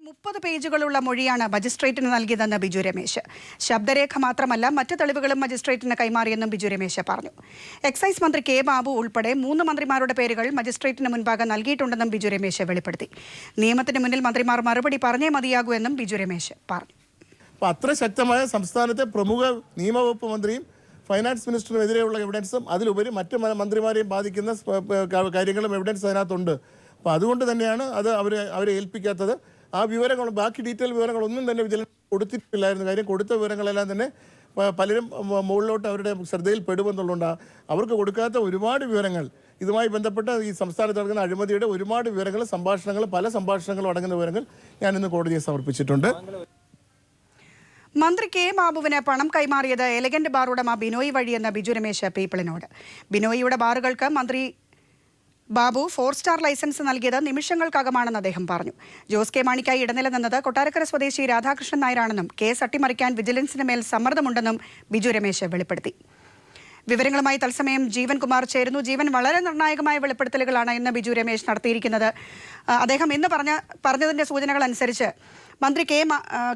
30 പേജുകളുള്ള മൊഴിയാണ് മജിസ്ട്രേറ്റിന് നൽകിയതെന്ന് ബിജു രമേശ്. ശബ്ദരേഖ മാത്രമല്ല മറ്റ് തെളിവുകളും മജിസ്ട്രേറ്റിന് കൈമാറിയെന്നും ബിജു രമേശ് പറഞ്ഞു. എക്സൈസ് മന്ത്രി കെ ബാബു ഉൾപ്പെടെ 3 മന്ത്രിമാരുടെ പേരുകൾ മജിസ്ട്രേറ്റിന് മുൻപാകെ നൽകിയിട്ടുണ്ടെന്നും ബിജു രമേശ് വെളിപ്പെടുത്തി. നിയമത്തിന് മുന്നിൽ മന്ത്രിമാർ മറുപടി പറഞ്ഞേ മതിയാകൂ എന്നും ബിജു രമേശ് പറഞ്ഞു. അത്ര ശക്തമായ സംസ്ഥാനത്തെ പ്രമുഖ നിയമവകുപ്പ് മന്ത്രിയും ഫൈനാൻസ് മിനിസ്റ്ററിനെതിരെയുള്ള എവിഡൻസും അതിലുപരി മറ്റ് മന്ത്രിമാരെയും ബാധിക്കുന്ന കാര്യങ്ങളും എവിഡൻസ് അതിനകത്തുണ്ട്. അപ്പോൾ അതുകൊണ്ട് തന്നെയാണ് അത് അവരെ ഏൽപ്പിക്കാത്തത്. ആ വിവരങ്ങൾ, ബാക്കി ഡീറ്റെയിൽ വിവരങ്ങളൊന്നും തന്നെ വിജിലൻസ് കൊടുത്തിട്ടില്ലായിരുന്നു. കാര്യം കൊടുത്ത വിവരങ്ങളെല്ലാം തന്നെ പലരും മുകളിലോട്ട് അവരുടെ ശ്രദ്ധയിൽ പെടുമെന്നുള്ളതുകൊണ്ട് അവർക്ക് കൊടുക്കാത്ത ഒരുപാട് വിവരങ്ങൾ, ഇതുമായി ബന്ധപ്പെട്ട ഈ സംസ്ഥാനത്ത് നടക്കുന്ന അഴിമതിയുടെ ഒരുപാട് വിവരങ്ങൾ, പല സംഭാഷണങ്ങളും അടങ്ങുന്ന വിവരങ്ങൾ ഞാൻ ഇന്ന് കോടതിയെ സമർപ്പിച്ചിട്ടുണ്ട്. മന്ത്രി കെ ബാബുവിന് പണം കൈമാറിയത് എലഗന്റ് ബാർ ഉടമ ബിനോയ് വഴിയെന്ന ബിജു രമേശ് പീപ്പിളിനോട്. ബിനോയിയുടെ ബാറുകൾക്ക് മന്ത്രി ബാബു 4 സ്റ്റാർ ലൈസൻസ് നൽകിയത് നിമിഷങ്ങൾക്കകമാണെന്ന് അദ്ദേഹം പറഞ്ഞു. ജോസ് കെ മാണിക്കായി ഇടനില നിന്നത് കൊട്ടാരക്കര സ്വദേശി രാധാകൃഷ്ണൻ നായരാണെന്നും കേസ് അട്ടിമറിക്കാൻ വിജിലൻസിന് മേൽ സമ്മർദ്ദമുണ്ടെന്നും ബിജു രമേശ് വെളിപ്പെടുത്തി. വിവരങ്ങളുമായി തത്സമയം ജീവൻ കുമാർ ചേരുന്നു. ജീവൻ, വളരെ നിർണായകമായ വെളിപ്പെടുത്തലുകളാണ് ഇന്ന് ബിജു രമേശ് നടത്തിയിരിക്കുന്നത്. അദ്ദേഹം ഇന്ന് പറഞ്ഞതിന്റെ സൂചനകൾ അനുസരിച്ച് മന്ത്രി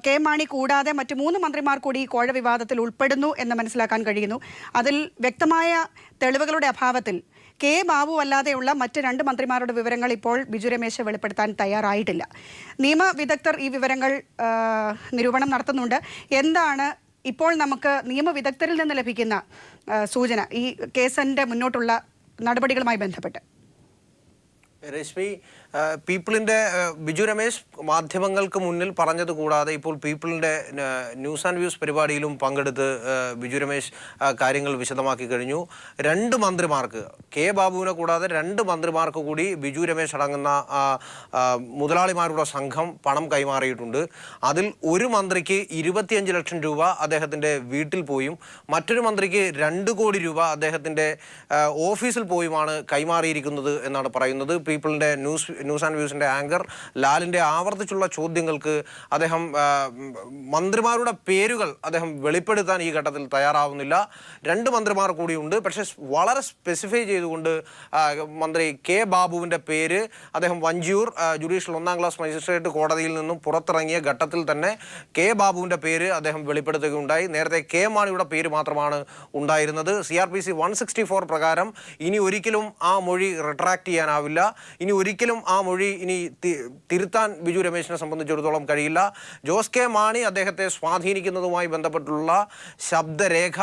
കെ മാണി കൂടാതെ മറ്റ് 3 മന്ത്രിമാർ കൂടി കോഴ വിവാദത്തിൽ ഉൾപ്പെടുന്നു എന്ന് മനസ്സിലാക്കാൻ കഴിയുന്നു. അതിൽ വ്യക്തമായ തെളിവുകളുടെ അഭാവത്തിൽ കെ ബാബു അല്ലാതെയുള്ള മറ്റ് 2 മന്ത്രിമാരുടെ വിവരങ്ങൾ ഇപ്പോൾ ബിജു രമേശ് വെളിപ്പെടുത്താൻ തയ്യാറായിട്ടില്ല. നിയമവിദഗ്ധർ ഈ വിവരങ്ങൾ നിരൂപണം നടത്തുന്നുണ്ട്. എന്താണ് ഇപ്പോൾ നമുക്ക് നിയമവിദഗ്ധരിൽ നിന്ന് ലഭിക്കുന്ന സൂചന ഈ കേസിന്റെ മുന്നോട്ടുള്ള നടപടികളുമായി ബന്ധപ്പെട്ട്? രശ്മി, പീപ്പിളിൻ്റെ ബിജു രമേശ് മാധ്യമങ്ങൾക്ക് മുന്നിൽ പറഞ്ഞത് കൂടാതെ ഇപ്പോൾ പീപ്പിളിൻ്റെ ന്യൂസ് ആൻഡ് വ്യൂസ് പരിപാടിയിലും പങ്കെടുത്ത് ബിജു രമേശ് കാര്യങ്ങൾ വിശദമാക്കി കഴിഞ്ഞു. 2 മന്ത്രിമാർക്ക്, കെ ബാബുവിനെ കൂടാതെ 2 മന്ത്രിമാർക്ക് കൂടി ബിജു രമേശ് അടങ്ങുന്ന മുതലാളിമാരുടെ സംഘം പണം കൈമാറിയിട്ടുണ്ട്. അതിൽ ഒരു മന്ത്രിക്ക് 25 ലക്ഷം രൂപ അദ്ദേഹത്തിൻ്റെ വീട്ടിൽ പോയും മറ്റൊരു മന്ത്രിക്ക് 2 കോടി രൂപ അദ്ദേഹത്തിൻ്റെ ഓഫീസിൽ പോയുമാണ് കൈമാറിയിരിക്കുന്നത് എന്നാണ് പറയുന്നത്. പീപ്പിളിൻ്റെ ന്യൂസ് ആൻഡ് വ്യൂസിൻ്റെ ആങ്കർ ലാലിൻ്റെ ആവർത്തിച്ചുള്ള ചോദ്യങ്ങൾക്ക് അദ്ദേഹം മന്ത്രിമാരുടെ പേരുകൾ അദ്ദേഹം വെളിപ്പെടുത്താൻ ഈ ഘട്ടത്തിൽ തയ്യാറാവുന്നില്ല. 2 മന്ത്രിമാർ കൂടിയുണ്ട്. പക്ഷേ വളരെ സ്പെസിഫൈ ചെയ്തുകൊണ്ട് മന്ത്രി കെ ബാബുവിൻ്റെ പേര് അദ്ദേഹം വഞ്ചിയൂർ ജുഡീഷ്യൽ 1ാം ക്ലാസ് മജിസ്ട്രേറ്റ് കോടതിയിൽ നിന്നും പുറത്തിറങ്ങിയ ഘട്ടത്തിൽ തന്നെ കെ ബാബുവിൻ്റെ പേര് അദ്ദേഹം വെളിപ്പെടുത്തുകയുണ്ടായി. നേരത്തെ കെ മാണിയുടെ പേര് മാത്രമാണ് ഉണ്ടായിരുന്നത്. CRPC 164 പ്രകാരം ഇനി ഒരിക്കലും ആ മൊഴി റിട്രാക്ട് ചെയ്യാനാവില്ല. ഇനി ഒരിക്കലും ആ മൊഴി തിരുത്താൻ ബിജു രമേശിനെ സംബന്ധിച്ചിടത്തോളം കഴിയില്ല. ജോസ് കെ മാണി അദ്ദേഹത്തെ സ്വാധീനിക്കുന്നതുമായി ബന്ധപ്പെട്ടുള്ള ശബ്ദരേഖ,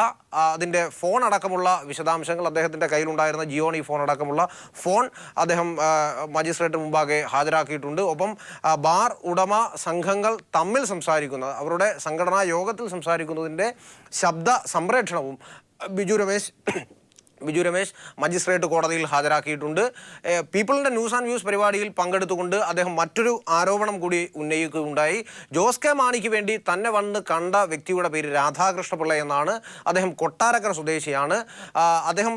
അതിൻ്റെ ഫോൺ അടക്കമുള്ള വിശദാംശങ്ങൾ, അദ്ദേഹത്തിൻ്റെ കയ്യിലുണ്ടായിരുന്ന ജിയോണി ഫോൺ അടക്കമുള്ള ഫോൺ അദ്ദേഹം മജിസ്ട്രേറ്റ് മുമ്പാകെ ഹാജരാക്കിയിട്ടുണ്ട്. ഒപ്പം ബാർ ഉടമ സംഘങ്ങൾ തമ്മിൽ സംസാരിക്കുന്നത്, അവരുടെ സംഘടനാ യോഗത്തിൽ സംസാരിക്കുന്നതിൻ്റെ ശബ്ദ സംപ്രേഷണവും ബിജു രമേശ് മജിസ്ട്രേറ്റ് കോടതിയിൽ ഹാജരാക്കിയിട്ടുണ്ട്. പീപ്പിളിൻ്റെ ന്യൂസ് ആൻഡ് വ്യൂസ് പരിപാടിയിൽ പങ്കെടുത്തുകൊണ്ട് അദ്ദേഹം മറ്റൊരു ആരോപണം കൂടി ഉന്നയിക്കുകയുണ്ടായി. ജോസ് കെ മാണിക്ക് വേണ്ടി തന്നെ വന്ന് കണ്ട വ്യക്തിയുടെ പേര് രാധാകൃഷ്ണപിള്ള എന്നാണ്. അദ്ദേഹം കൊട്ടാരക്കര സ്വദേശിയാണ്. അദ്ദേഹം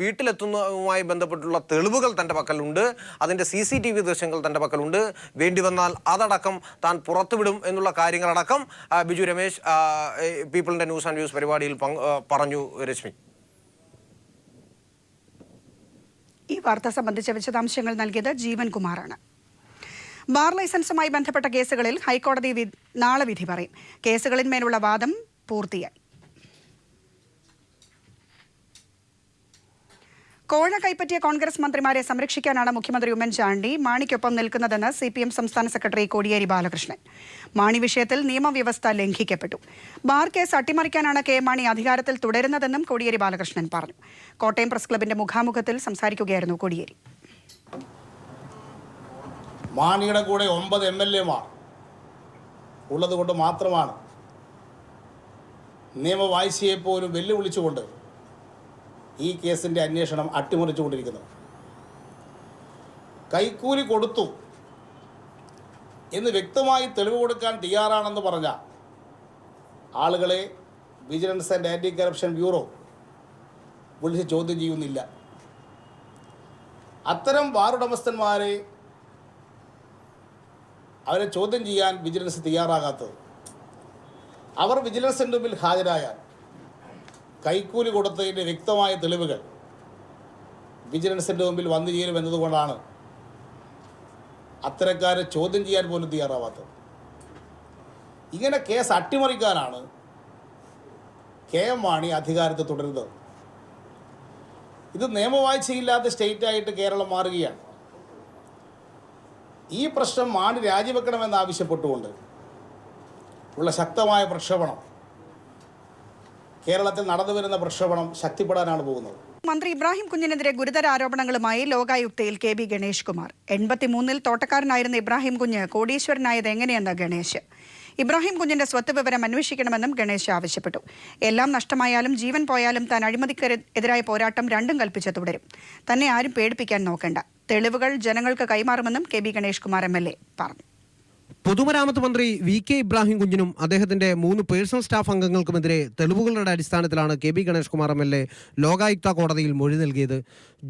വീട്ടിലെത്തുന്നതുമായി ബന്ധപ്പെട്ടുള്ള തെളിവുകൾ തൻ്റെ പക്കലുണ്ട്. അതിൻ്റെ CCTV ദൃശ്യങ്ങൾ തൻ്റെ പക്കലുണ്ട്. വേണ്ടി വന്നാൽ അതടക്കം താൻ പുറത്തുവിടും എന്നുള്ള കാര്യങ്ങളടക്കം ബിജു രമേശ് പീപ്പിളിൻ്റെ ന്യൂസ് ആൻഡ് വ്യൂസ് പരിപാടിയിൽ പറഞ്ഞു. രശ്മി, ഈ വാർത്ത സംബന്ധിച്ച വിശദാംശങ്ങൾ നൽകിയത് ജീവൻ കുമാറാണ്. ബാർ ലൈസൻസുമായി ബന്ധപ്പെട്ട കേസുകളിൽ ഹൈക്കോടതി നാളെ വിധി പറയും. കേസുകളിന്മേലുള്ള വാദം പൂർത്തിയായി. കോഴ കൈപ്പറ്റിയ കോൺഗ്രസ് മന്ത്രിമാരെ സംരക്ഷിക്കാനാണ് മുഖ്യമന്ത്രി ഉമ്മൻചാണ്ടി മാണിക്കൊപ്പം നിൽക്കുന്നതെന്ന് CPM സംസ്ഥാന സെക്രട്ടറി കോടിയേരി ബാലകൃഷ്ണൻ. മാണി വിഷയത്തിൽ നിയമവ്യവസ്ഥ ലംഘിക്കപ്പെട്ടു. ബാർ കേസ് അട്ടിമറിക്കാനാണ് കെ മാണി അധികാരത്തിൽ തുടരുന്നതെന്നും കോടിയേരി ബാലകൃഷ്ണൻ പറഞ്ഞു. കോട്ടയം പ്രസ് ക്ലബിന്റെ മുഖാമുഖത്തിൽ സംസാരിക്കുകയായിരുന്നു കോടിയേരി. മാണിയുടെ കൂടെ 9 MLA-മാർ ഉള്ളതുകൊണ്ട് മാത്രമാണ് നിയമവാഴ്ചയെ പോലും വെല്ലുവിളിച്ചുകൊണ്ട് ഈ കേസിൻ്റെ അന്വേഷണം അട്ടിമറിച്ചുകൊണ്ടിരിക്കുന്നത്. കൈക്കൂലി കൊടുത്തു എന്ന് വ്യക്തമായി തെളിവ് കൊടുക്കാൻ തയ്യാറാണെന്ന് പറഞ്ഞ ആളുകളെ vigilance and anti corruption bureau വിളിച്ച് ചോദ്യം ചെയ്യുന്നില്ല. അത്തരം ബാറുടമസ്ഥന്മാരെ അവരെ ചോദ്യം ചെയ്യാൻ വിജിലൻസ് തയ്യാറാകാത്തത്, അവർ വിജിലൻസിൻ്റെ മുമ്പിൽ ഹാജരായാൽ കൈക്കൂലി കൊടുത്തതിൻ്റെ വ്യക്തമായ തെളിവുകൾ വിജിലൻസിൻ്റെ മുമ്പിൽ വന്നു ചേരുമെന്നതുകൊണ്ടാണ് അത്തരക്കാരെ ചോദ്യം ചെയ്യാൻ പോലും തയ്യാറാവാത്തത്. ഇങ്ങനെ കേസ് അട്ടിമറിക്കാനാണ് KM മാണി അധികാരത്തിൽ തുടരുന്നത്. ഇത് നിയമവാഴ്ചയില്ലാത്ത സ്റ്റേറ്റായിട്ട് കേരളം മാറുകയാണ്. ഈ പ്രശ്നം മാണി രാജിവെക്കണമെന്ന് ആവശ്യപ്പെട്ടുകൊണ്ട് ഉള്ള ശക്തമായ പ്രക്ഷോഭണം, കേരളത്തിൽ നടന്നു വരുന്ന പ്രക്ഷോഭണം ശക്തിപ്പെടാനാണ് പോകുന്നത്. മന്ത്രി ഇബ്രാഹിം കുഞ്ഞിനെതിരെ ഗുരുതര ആരോപണങ്ങളുമായി ലോകായുക്തയിൽ KB ഗണേഷ് കുമാർ. 83-ൽ തോട്ടക്കാരനായിരുന്ന ഇബ്രാഹിം കുഞ്ഞ് കോടീശ്വരനായത് എങ്ങനെയെന്ന് ഗണേഷ്. ഇബ്രാഹിം കുഞ്ഞിന്റെ സ്വത്ത് വിവരം അന്വേഷിക്കണമെന്നും ഗണേഷ് ആവശ്യപ്പെട്ടു. എല്ലാം നഷ്ടമായാലും ജീവൻ പോയാലും താൻ അഴിമതിക്കെതിരായ പോരാട്ടം രണ്ടും കൽപ്പിച്ച് തുടരും. തന്നെ ആരും പേടിപ്പിക്കാൻ നോക്കണ്ട. തെളിവുകൾ ജനങ്ങൾക്ക് കൈമാറുമെന്നും KB ഗണേഷ് കുമാർ MLA പറഞ്ഞു. പൊതുമരാമത്ത് മന്ത്രി VK ഇബ്രാഹിം കുഞ്ഞിനും അദ്ദേഹത്തിന്റെ 3 പേഴ്സണൽ സ്റ്റാഫ് അംഗങ്ങൾക്കുമെതിരെ തെളിവുകളുടെ അടിസ്ഥാനത്തിലാണ് KB ഗണേഷ് കുമാർ MLA ലോകായുക്ത കോടതിയിൽ മൊഴി നൽകിയത്.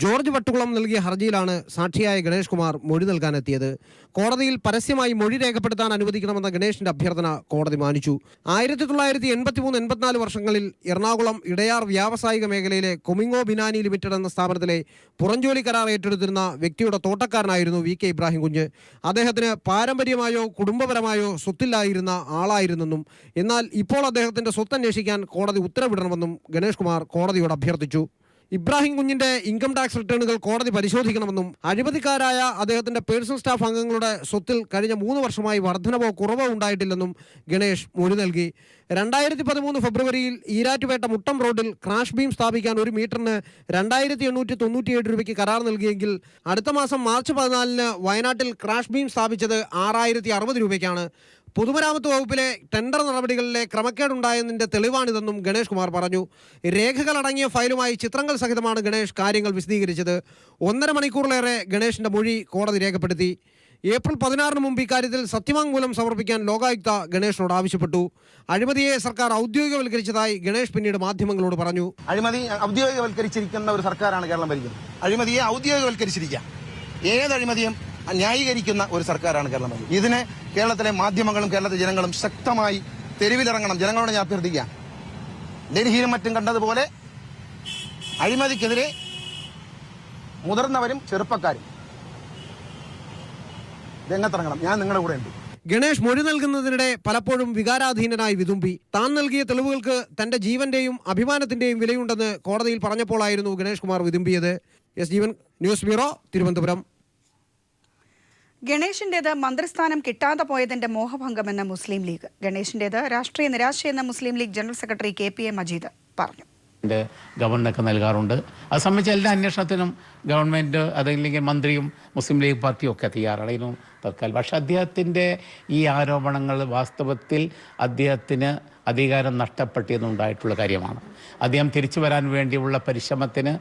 ജോർജ് വട്ടുകുളം നൽകിയ ഹർജിയിലാണ് സാക്ഷിയായ ഗണേഷ് കുമാർ മൊഴി നൽകാനെത്തിയത്. കോടതിയിൽ പരസ്യമായി മൊഴി രേഖപ്പെടുത്താൻ അനുവദിക്കണമെന്ന ഗണേഷിന്റെ അഭ്യർത്ഥന കോടതി മാനിച്ചു. 1983-84 വർഷങ്ങളിൽ എറണാകുളം ഇടയാർ വ്യാവസായിക മേഖലയിലെ കൊമിങ്ങോ ബിനാനി ലിമിറ്റഡ് എന്ന സ്ഥാപനത്തിലെ പുറംജോലി കരാർ ഏറ്റെടുത്തിരുന്ന വ്യക്തിയുടെ തോട്ടക്കാരനായിരുന്നു VK ഇബ്രാഹിം കുഞ്ഞ്. അദ്ദേഹത്തിന് പാരമ്പര്യമായോ കുടുംബപരമായോ സ്വത്തില്ലായിരുന്ന ആളായിരുന്നെന്നും എന്നാൽ ഇപ്പോൾ അദ്ദേഹത്തിന്റെ സ്വത്ത് അന്വേഷിക്കാൻ കോടതി ഉത്തരവിടണമെന്നും ഗണേഷ് കുമാർ കോടതിയോട് അഭ്യർത്ഥിച്ചു. ഇബ്രാഹിം കുഞ്ഞിന്റെ ഇൻകം ടാക്സ് റിട്ടേണുകൾ കോടതി പരിശോധിക്കണമെന്നും അഴിമതിക്കാരായ അദ്ദേഹത്തിന്റെ പേഴ്സണൽ സ്റ്റാഫ് അംഗങ്ങളുടെ സ്വത്തിൽ കഴിഞ്ഞ 3 വർഷമായി വർധനവോ കുറവോ ഉണ്ടായിട്ടില്ലെന്നും ഗണേഷ് മൊഴി നൽകി. 2013 ഫെബ്രുവരിയിൽ ഈരാറ്റുപേട്ട മുട്ടം റോഡിൽ ക്രാഷ് ബീം സ്ഥാപിക്കാൻ 1 മീറ്ററിന് 2897 രൂപയ്ക്ക് കരാർ നൽകിയെങ്കിൽ അടുത്ത മാസം മാർച്ച് 14-ന് വയനാട്ടിൽ ക്രാഷ് ബീം സ്ഥാപിച്ചത് 6060 രൂപയ്ക്കാണ്. പൊതുമരാമത്ത് വകുപ്പിലെ ടെൻഡർ നടപടികളിലെ ക്രമക്കേടുണ്ടായതിന്റെ തെളിവാണിതെന്നും ഗണേഷ് കുമാർ പറഞ്ഞു. രേഖകളടങ്ങിയ ഫയലുമായി ചിത്രങ്ങൾ സഹിതമാണ് ഗണേഷ് കാര്യങ്ങൾ വിശദീകരിച്ചത്. 1.5 മണിക്കൂറിലേറെ ഗണേഷിന്റെ മൊഴി കോടതി രേഖപ്പെടുത്തി. ഏപ്രിൽ 16-ന് മുമ്പ് ഇക്കാര്യത്തിൽ സത്യവാങ്മൂലം സമർപ്പിക്കാൻ ലോകായുക്ത ഗണേഷിനോട് ആവശ്യപ്പെട്ടു. അഴിമതിയെ സർക്കാർ ഔദ്യോഗികവൽക്കരിച്ചതായി ഗണേഷ് പിന്നീട് മാധ്യമങ്ങളോട് പറഞ്ഞു. അഴിമതി ഔദ്യോഗികവൽക്കരിച്ചിരിക്കുന്ന ഒരു സർക്കാരാണ് കേരളം ഭരിക്കുന്നത്. അഴിമതിയെ ഔദ്യോഗികവൽക്കരിച്ചിരിക്കുക. ഏത് അഴിമതിയും ന്യായീകരിക്കുന്ന ഒരു സർക്കാരാണ് കേരളം ഭരിക്കുന്നത്. ഇതിന് കേരളത്തിലെ മാധ്യമങ്ങളും കേരളത്തിലെ ജനങ്ങളും ശക്തമായി തെരുവിലിറങ്ങണം. ജനങ്ങളോട് ഞാൻ അഭ്യർത്ഥിക്കാം, ഡൽഹിയിലും മറ്റും കണ്ടതുപോലെ അഴിമതിക്കെതിരെ മുതിർന്നവരും ചെറുപ്പക്കാരും രംഗത്തിറങ്ങണം. ഞാൻ നിങ്ങളുടെ കൂടെ ഉണ്ട്. ഗണേഷ് മൊഴി നൽകുന്നതിനിടെ പലപ്പോഴും വികാരാധീനനായി വിതുമ്പി. താൻ നൽകിയ തെളിവുകൾക്ക് തന്റെ ജീവന്റെയും അഭിമാനത്തിന്റെയും വിലയുണ്ടെന്ന് കോടതിയിൽ പറഞ്ഞപ്പോഴായിരുന്നു ഗണേഷ് കുമാർ വിതുമ്പിയത്. S. Jeevan, news bureau, Thiruvananthapuram. ഗണേഷിന്റേത് മന്ത്രിസ്ഥാനം കിട്ടാതെ പോയതിന്റെ മോഹഭംഗമെന്ന് മുസ്ലിം ലീഗ്. ഗണേഷിന്റേത് രാഷ്ട്രീയ നിരാശയെന്ന് Muslim League general secretary KPA Majeed പറഞ്ഞു. ഗവൺമെൻറ്റൊക്കെ നൽകാറുണ്ട്. അത് സംബന്ധിച്ച എല്ലാ അന്വേഷണത്തിനും ഗവൺമെൻറ് അതല്ലെങ്കിൽ മന്ത്രിയും മുസ്ലിം ലീഗ് പാർട്ടിയും ഒക്കെ തയ്യാറാണ്. ഇതിനും തൽക്കാലം. പക്ഷേ അദ്ദേഹത്തിൻ്റെ ഈ ആരോപണങ്ങൾ വാസ്തവത്തിൽ അദ്ദേഹത്തിന് അധികാരം നഷ്ടപ്പെട്ടതെന്നുണ്ടായിട്ടുള്ള കാര്യമാണ്. അദ്ദേഹം തിരിച്ചു വരാൻ വേണ്ടിയുള്ള പരിശ്രമത്തിന്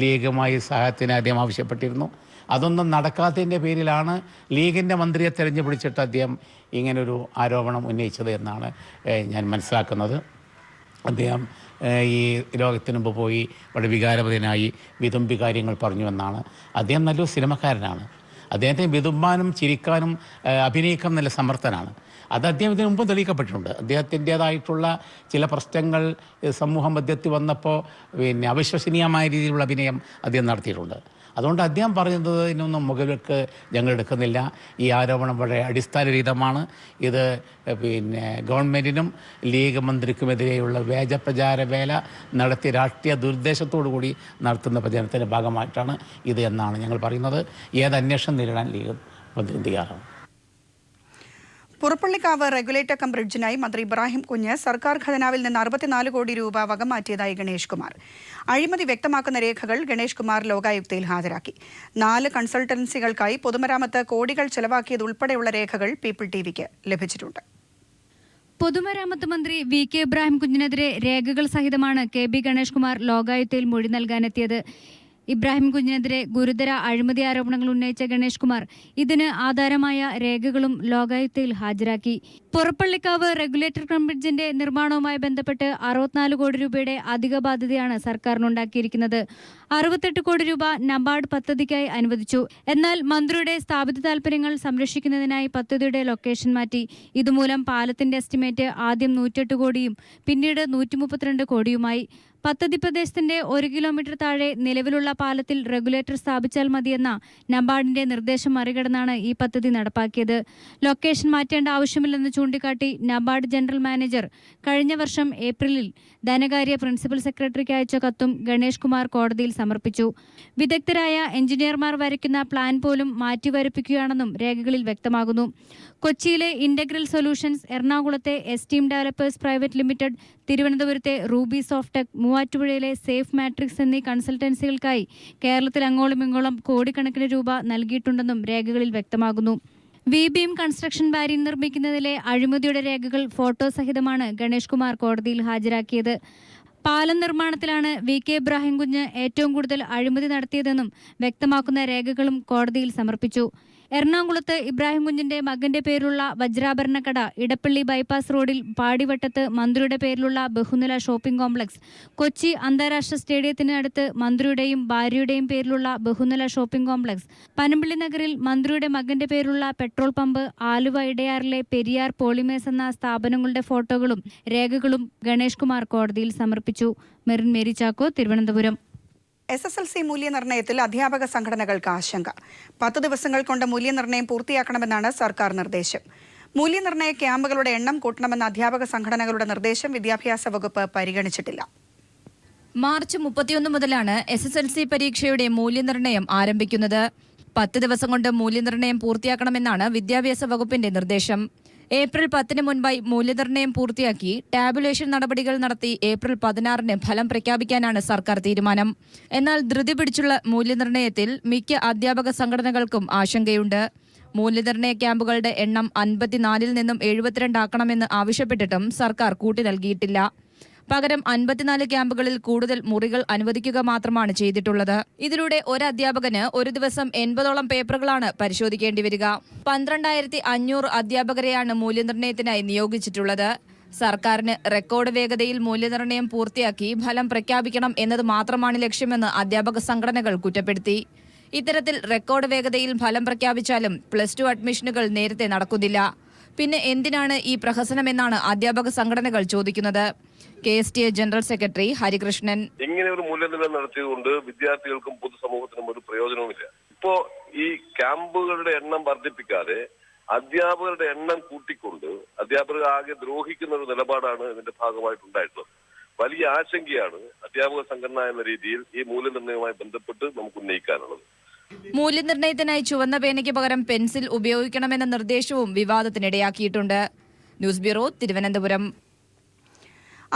ലീഗുമായി സഹായത്തിന് അദ്ദേഹം ആവശ്യപ്പെട്ടിരുന്നു. അതൊന്നും നടക്കാത്തതിൻ്റെ പേരിലാണ് ലീഗിൻ്റെ മന്ത്രിയെ തിരഞ്ഞുപിടിച്ചിട്ട് അദ്ദേഹം ഇങ്ങനൊരു ആരോപണം ഉന്നയിച്ചത് എന്നാണ് ഞാൻ മനസ്സിലാക്കുന്നത്. അദ്ദേഹം ഈ ലോകത്തിന് മുമ്പ് പോയി വളരെ വികാരവതനായി വിതുമ്പി കാര്യങ്ങൾ പറഞ്ഞു എന്നാണ്. അദ്ദേഹം നല്ലൊരു സിനിമക്കാരനാണ്. അദ്ദേഹത്തെ വിതുമ്പാനും ചിരിക്കാനും അഭിനയിക്കാൻ നല്ല സമർത്ഥനാണ്. അത് അദ്ദേഹം ഇതിനു മുമ്പ് തെളിയിക്കപ്പെട്ടിട്ടുണ്ട്. അദ്ദേഹത്തിൻ്റേതായിട്ടുള്ള ചില പ്രശ്നങ്ങൾ സമൂഹ മധ്യത്തിൽ വന്നപ്പോൾ അവിശ്വസനീയമായ രീതിയിലുള്ള അഭിനയം അദ്ദേഹം നടത്തിയിട്ടുണ്ട്. അതുകൊണ്ട് അദ്ദേഹം പറയുന്നത് ഇതിനൊന്നും മുകളിലേക്ക് ഞങ്ങൾ എടുക്കുന്നില്ല. ഈ ആരോപണം വളരെ അടിസ്ഥാനരഹിതമാണ്. ഇത് ഗവൺമെൻറ്റിനും ലീഗ് മന്ത്രിക്കുമെതിരെയുള്ള വ്യാജപ്രചാര വേല നടത്തിയ രാഷ്ട്രീയ ദുരുദ്ദേശത്തോടു കൂടി നടത്തുന്ന പ്രചരണത്തിൻ്റെ ഭാഗമായിട്ടാണ് ഇത് എന്നാണ് ഞങ്ങൾ പറയുന്നത്. ഏത് അന്വേഷണം നേരിടാൻ ലീഗ് മന്ത്രി തയ്യാറാണ്. പുറപ്പള്ളിക്കാവ് റെഗുലേറ്റർ കം ബ്രിഡ്ജിനായി മന്ത്രി ഇബ്രാഹിം കുഞ്ഞ് സർക്കാർ ഖജനാവിൽ നിന്ന് 64 കോടി രൂപ വകമാറ്റിയതായി ഗണേഷ് കുമാർ. അഴിമതി വ്യക്തമാക്കുന്ന രേഖകൾ ഗണേഷ് കുമാർ ലോകായുക്തയിൽ ഹാജരാക്കി. 4 കൺസൾട്ടൻസികൾക്കായി പൊതുമരാമത്ത് കോടികൾ ചെലവാക്കിയതുൾപ്പെടെയുള്ള രേഖകൾ പീപ്പിൾ TVക്ക് ലഭിച്ചിട്ടുണ്ട്. പൊതുമരാമത്ത് മന്ത്രി VK ഇബ്രാഹിം കുഞ്ഞിനെതിരെ രേഖകൾ സഹിതമാണ് KB ഗണേഷ് കുമാർ ലോകായുക്തയിൽ മൊഴി നൽകാനെത്തിയത്. ഇബ്രാഹിം കുഞ്ഞിനെതിരെ ഗുരുതര അഴിമതി ആരോപണങ്ങൾ ഉന്നയിച്ച ഗണേഷ് കുമാർ ഇതിന് ആധാരമായ രേഖകളും ലോകായുക്തയിൽ ഹാജരാക്കി. പുറപ്പള്ളിക്കാവ് റെഗുലേറ്റർ കം ബ്രിഡ്ജിന്റെ നിർമ്മാണവുമായി ബന്ധപ്പെട്ട് 64 കോടി രൂപയുടെ അധിക ബാധ്യതയാണ് സർക്കാരിനുണ്ടാക്കിയിരിക്കുന്നത്. 68 കോടി രൂപ നബാർഡ് പദ്ധതിക്കായി അനുവദിച്ചു. എന്നാൽ മന്ത്രിയുടെ സ്ഥാപിത താൽപര്യങ്ങൾ സംരക്ഷിക്കുന്നതിനായി പദ്ധതിയുടെ ലൊക്കേഷൻ മാറ്റി. ഇതുമൂലം പാലത്തിന്റെ എസ്റ്റിമേറ്റ് ആദ്യം 108 കോടിയും പിന്നീട് 132 കോടിയുമായി. പദ്ധതി പ്രദേശത്തിന്റെ 1 കിലോമീറ്റർ താഴെ നിലവിലുള്ള പാലത്തിൽ റെഗുലേറ്റർ സ്ഥാപിച്ചാൽ മതിയെന്ന നബാർഡിന്റെ നിർദ്ദേശം മറികടന്നാണ് ഈ പദ്ധതി നടപ്പാക്കിയത്. ലൊക്കേഷൻ മാറ്റേണ്ട ആവശ്യമില്ലെന്ന് ചൂണ്ടിക്കാട്ടി നബാർഡ് ജനറൽ മാനേജർ കഴിഞ്ഞ വർഷം ഏപ്രിലിൽ ധനകാര്യ പ്രിൻസിപ്പൽ സെക്രട്ടറിക്ക് അയച്ച കത്തും ഗണേഷ് കുമാർ കോടതിയിൽ സമർപ്പിച്ചു. വിദഗ്ധരായ എഞ്ചിനീയർമാർ വരയ്ക്കുന്ന പ്ലാൻ പോലും മാറ്റിവരപ്പിക്കുകയാണെന്നും രേഖകളിൽ വ്യക്തമാകുന്നു. കൊച്ചിയിലെ ഇന്റഗ്രൽ സൊല്യൂഷൻസ്, എറണാകുളത്തെ എസ്റ്റീം ഡെവലപ്പേഴ്സ് പ്രൈവറ്റ് ലിമിറ്റഡ്, തിരുവനന്തപുരത്തെ റൂബി സോഫ്റ്റ്ടെക്, മൂവാറ്റുപുഴയിലെ സേഫ് മാട്രിക്സ് എന്നീ കൺസൾട്ടൻസികൾക്കായി കേരളത്തിൽ അങ്ങോളം ഇങ്ങോളം കോടിക്കണക്കിന് രൂപ നൽകിയിട്ടുണ്ടെന്നും രേഖകളിൽ വ്യക്തമാകുന്നു. വി-ബീം കൺസ്ട്രക്ഷൻ ബാരിയർ നിർമ്മിക്കുന്നതിലെ അഴിമതിയുടെ രേഖകൾ ഫോട്ടോ സഹിതമാണ് ഗണേഷ് കുമാർ കോടതിയിൽ ഹാജരാക്കിയത്. പാലം നിർമ്മാണത്തിലാണ് VK ഇബ്രാഹിം കുഞ്ഞ് ഏറ്റവും കൂടുതൽ അഴിമതി നടത്തിയതെന്നും വ്യക്തമാക്കുന്ന രേഖകളും കോടതിയിൽ സമർപ്പിച്ചു. എറണാകുളത്ത് ഇബ്രാഹിം കുഞ്ഞിന്റെ മകന്റെ പേരിലുള്ള വജ്രാഭരണ കട, ഇടപ്പള്ളി ബൈപ്പാസ് റോഡിൽ പാടിവട്ടത്ത് മന്ത്രിയുടെ പേരിലുള്ള ബഹുനില ഷോപ്പിംഗ് കോംപ്ലക്സ്, കൊച്ചി അന്താരാഷ്ട്ര സ്റ്റേഡിയത്തിന് അടുത്ത് മന്ത്രിയുടെയും ഭാര്യയുടെയും പേരിലുള്ള ബഹുനില ഷോപ്പിംഗ് കോംപ്ലക്സ്, പനമ്പിള്ളി നഗറിൽ മന്ത്രിയുടെ മകന്റെ പേരിലുള്ള പെട്രോൾ പമ്പ്, ആലുവ ഇടയാറിലെ പെരിയാർ പോളിമേഴ്സ് എന്ന സ്ഥാപനങ്ങളുടെ ഫോട്ടോകളും രേഖകളും ഗണേഷ് കുമാർ കോടതിയിൽ സമർപ്പിച്ചു. മെറിൻ മേരി ചാക്കോ, തിരുവനന്തപുരം. SSLC മൂല്യനിർണ്ണയത്തിൽ അധ്യാപക സംഘടനകൾക്ക് ആശങ്ക. 10 ദിവസങ്ങൾ കൊണ്ട് മൂല്യനിർണ്ണയം പൂർത്തിയാക്കണമെന്നാണ് സർക്കാർ നിർദ്ദേശം. മൂല്യനിർണ്ണയ ക്യാമ്പുകളുടെ എണ്ണം കൂട്ടണമെന്ന അധ്യാപക സംഘടനകളുടെ നിർദ്ദേശം വിദ്യാഭ്യാസ വകുപ്പ് പരിഗണിച്ചിട്ടില്ല. മാർച്ച് 31 മുതലാണ് SSLC പരീക്ഷയുടെ മൂല്യനിർണ്ണയം ആരംഭിക്കുന്നത്. 10 ദിവസം കൊണ്ട് മൂല്യനിർണ്ണയം പൂർത്തിയാക്കണമെന്നാണ് വിദ്യാഭ്യാസ വകുപ്പിന്റെ നിർദ്ദേശം. ഏപ്രിൽ 10 മുൻപായി മൂല്യനിർണ്ണയം പൂർത്തിയാക്കി ടാബുലേഷൻ നടപടികൾ നടത്തി ഏപ്രിൽ 16 ഫലം പ്രഖ്യാപിക്കാനാണ് സർക്കാർ തീരുമാനം. എന്നാൽ ധൃതി പിടിച്ചുള്ള മൂല്യനിർണ്ണയത്തിൽ മിക്ക അധ്യാപക സംഘടനകൾക്കും ആശങ്കയുണ്ട്. മൂല്യനിർണ്ണയ ക്യാമ്പുകളുടെ എണ്ണം 54-ൽ നിന്നും 72 ആക്കണമെന്ന് ആവശ്യപ്പെട്ടിട്ടും സർക്കാർ കൂട്ടി നൽകിയിട്ടില്ല. പകരം 54 ക്യാമ്പുകളിൽ കൂടുതൽ മുറികൾ അനുവദിക്കുക മാത്രമാണ് ചെയ്തിട്ടുള്ളത്. ഇതിലൂടെ ഒരു അധ്യാപകന് ഒരു ദിവസം 80ഓളം പേപ്പറുകളാണ് പരിശോധിക്കേണ്ടി വരിക. 12,500 അധ്യാപകരെയാണ് മൂല്യനിർണ്ണയത്തിനായി നിയോഗിച്ചിട്ടുള്ളത്. സർക്കാരിന് റെക്കോർഡ് വേഗതയിൽ മൂല്യനിർണ്ണയം പൂർത്തിയാക്കി ഫലം പ്രഖ്യാപിക്കണം എന്നത് മാത്രമാണ് ലക്ഷ്യമെന്ന് അധ്യാപക സംഘടനകൾ കുറ്റപ്പെടുത്തി. ഇത്തരത്തിൽ റെക്കോർഡ് വേഗതയിൽ ഫലം പ്രഖ്യാപിച്ചാലും +2 അഡ്മിഷനുകൾ നേരത്തെ നടക്കുന്നില്ല. പിന്നെ എന്തിനാണ് ഈ പ്രഹസനമെന്നാണ് അധ്യാപക സംഘടനകൾ ചോദിക്കുന്നത്. KSTA ജനറൽ സെക്രട്ടറി ഹരികൃഷ്ണൻ: ഇങ്ങനെ ഒരു മൂല്യനിർണ്ണയം നടത്തിയതുകൊണ്ട് വിദ്യാർത്ഥികൾക്കും പൊതുസമൂഹത്തിനും ഒരു പ്രയോജനവുമില്ല. ഇപ്പോ ഈ ക്യാമ്പുകളുടെ എണ്ണം വർദ്ധിപ്പിക്കാതെ അധ്യാപകരുടെ എണ്ണം കൂട്ടിക്കൊണ്ട് അധ്യാപകർ ആകെ ദ്രോഹിക്കുന്ന ഒരു നിലപാടാണ് ഇതിന്റെ ഭാഗമായിട്ടുണ്ടായിട്ടുള്ളത്. വലിയ ആശങ്കയാണ് അധ്യാപക സംഘടന എന്ന രീതിയിൽ ഈ മൂല്യനിർണ്ണയവുമായി ബന്ധപ്പെട്ട് നമുക്ക് ഉന്നയിക്കാനുള്ളത്. മൂല്യനിർണ്ണയത്തിനായി ചുവന്ന പേനയ്ക്ക് പകരം പെൻസിൽ ഉപയോഗിക്കണമെന്ന നിർദ്ദേശവും വിവാദത്തിനിടയാക്കിയിട്ടുണ്ട്. News bureau, Thiruvananthapuram.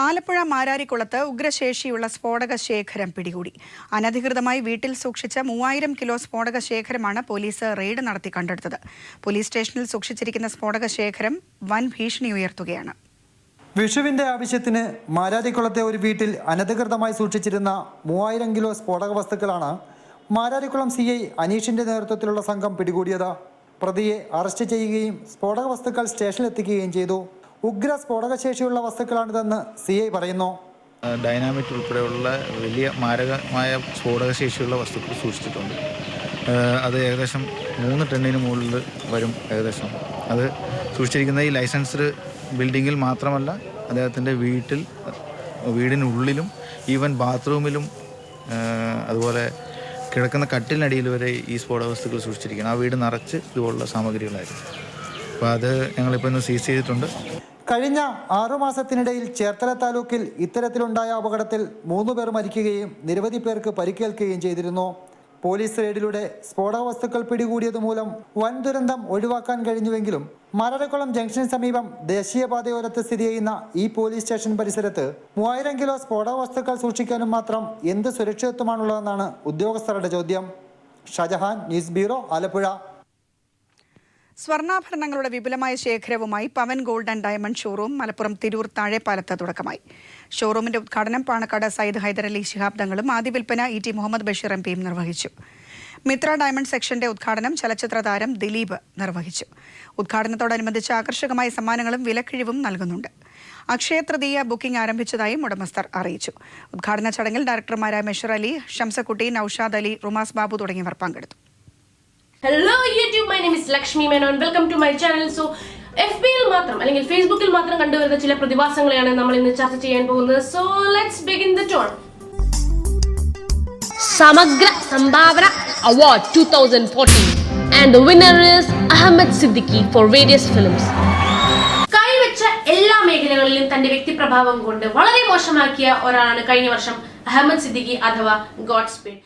ആലപ്പുഴ മാരാരിക്കുളത്ത് ഉഗ്രശേഷിയുള്ള സ്ഫോടക ശേഖരം പിടികൂടി. അനധികൃതമായി വീട്ടിൽ സൂക്ഷിച്ച 3000 കിലോ സ്ഫോടക ശേഖരമാണ് പോലീസ് റെയ്ഡ് നടത്തി കണ്ടെടുത്തത്. പോലീസ് സ്റ്റേഷനിൽ സൂക്ഷിച്ചിരിക്കുന്ന സ്ഫോടക ശേഖരം വൻ ഭീഷണി ഉയർത്തുകയാണ്. വിഷുവിന്റെ ആവശ്യത്തിന് മാരാരിക്കുളത്തെ ഒരു വീട്ടിൽ അനധികൃതമായി സൂക്ഷിച്ചിരുന്ന 3000 കിലോ സ്ഫോടക വസ്തുക്കളാണ് മാരാരിക്കുളം CI അനീഷിന്റെ നേതൃത്വത്തിലുള്ള സംഘം പിടികൂടിയത്. പ്രതിയെ അറസ്റ്റ് ചെയ്യുകയും സ്ഫോടക വസ്തുക്കൾ സ്റ്റേഷനിലെത്തിക്കുകയും ചെയ്തു. ഉഗ്ര സ്ഫോടകശേഷിയുള്ള വസ്തുക്കളാണിതെന്ന് CI പറയുന്നു. ഡൈനാമിറ്റ് ഉൾപ്പെടെയുള്ള വലിയ മാരകമായ സ്ഫോടകശേഷിയുള്ള വസ്തുക്കൾ സൂക്ഷിച്ചിട്ടുണ്ട്. അത് ഏകദേശം 3 ടണ്ണിന് മുകളിൽ വരും. ഏകദേശം അത് സൂക്ഷിച്ചിരിക്കുന്ന ഈ ലൈസൻസ്ഡ് ബിൽഡിങ്ങിൽ മാത്രമല്ല, അദ്ദേഹത്തിൻ്റെ വീടിനുള്ളിലും ഈവൻ ബാത്റൂമിലും അതുപോലെ കിടക്കുന്ന കട്ടിലിനടിയിൽ വരെ ഈ സ്ഫോടക വസ്തുക്കൾ സൂക്ഷിച്ചിരിക്കണം. ആ വീട് നിറച്ച് ഇതുപോലുള്ള സാമഗ്രികളായിരുന്നു. അപ്പോൾ അത് ഞങ്ങളിപ്പോൾ ഇന്ന് സീസ് ചെയ്തിട്ടുണ്ട്. കഴിഞ്ഞ 6 മാസത്തിനിടയിൽ ചേർത്തല താലൂക്കിൽ ഇത്തരത്തിലുണ്ടായ അപകടത്തിൽ 3 പേർ മരിക്കുകയും നിരവധി പേർക്ക് പരിക്കേൽക്കുകയും ചെയ്തിരുന്നു. പോലീസ് റെയ്ഡിലൂടെ സ്ഫോടക വസ്തുക്കൾ പിടികൂടിയത് മൂലം വൻ ദുരന്തം ഒഴിവാക്കാൻ കഴിഞ്ഞുവെങ്കിലും മാരാരിക്കുളം ജംഗ്ഷന് സമീപം ദേശീയപാതയോരത്ത് സ്ഥിതി ചെയ്യുന്ന ഈ പോലീസ് സ്റ്റേഷൻ പരിസരത്ത് 3000 കിലോ സ്ഫോടക വസ്തുക്കൾ സൂക്ഷിക്കാനും മാത്രം എന്ത് സുരക്ഷിതത്വമാണുള്ളതെന്നാണ് ഉദ്യോഗസ്ഥരുടെ ചോദ്യം. Shajahan, news bureau, Alappuzha. സ്വർണ്ണാഭരണങ്ങളുടെ വിപുലമായ ശേഖരവുമായി Pavan gold and diamond showroom Malappuram Tirur താഴെപ്പാലത്ത് തുടക്കമായി. ഷോറൂമിന്റെ ഉദ്ഘാടനം പാണക്കാട് സയ്യിദ് ഹൈദരലി ശിഹാബ് തങ്ങളും ആദ്യ വിൽപ്പന ET മുഹമ്മദ് ബഷീർ MPയും നിർവഹിച്ചു. മിത്ര ഡയമണ്ട് സെക്ഷന്റെ ഉദ്ഘാടനം ചലച്ചിത്ര താരം ദിലീപ് നിർവഹിച്ചു. ഉദ്ഘാടനത്തോടനുബന്ധിച്ച് ആകർഷകമായ സമ്മാനങ്ങളും വിലക്കിഴിവും നൽകുന്നുണ്ട്. അക്ഷയ തൃതീയ ബുക്കിംഗ് ആരംഭിച്ചതായും ഉടമസ്ഥർ അറിയിച്ചു. ഉദ്ഘാടന ചടങ്ങിൽ ഡയറക്ടർമാരായ മെഷർ അലി, ഷംസക്കുട്ടി, നൌഷാദ് അലി, റുമാസ് ബാബു തുടങ്ങിയവർ പങ്കെടുത്തു. Hello YouTube, my name is Lakshmi Menon. Welcome to my channel. So FBയിൽ മാത്രം അല്ലെങ്കിൽ ഫേസ്ബുക്കിൽ മാത്രം കണ്ടുവരുന്ന ചില പ്രതിഭാസങ്ങളെയാണ് നമ്മൾ ഇന്ന് ചർച്ച ചെയ്യാൻ പോകുന്നത്. So let's begin the tone. സമഗ്ര സംഭാവന award 2014 and the winner is Ahmed Siddiqui for various films. കൈവച്ച എല്ലാ മേഖലകളിലും തന്റെ വ്യക്തിപ്രഭാവം കൊണ്ട് വളരെ മോശമാക്കിയ ഒരാളാണ് കഴിഞ്ഞ വർഷം അഹമ്മദ് സിദ്ദിഖി അഥവാ ഗോഡ് സ്പീഡ്.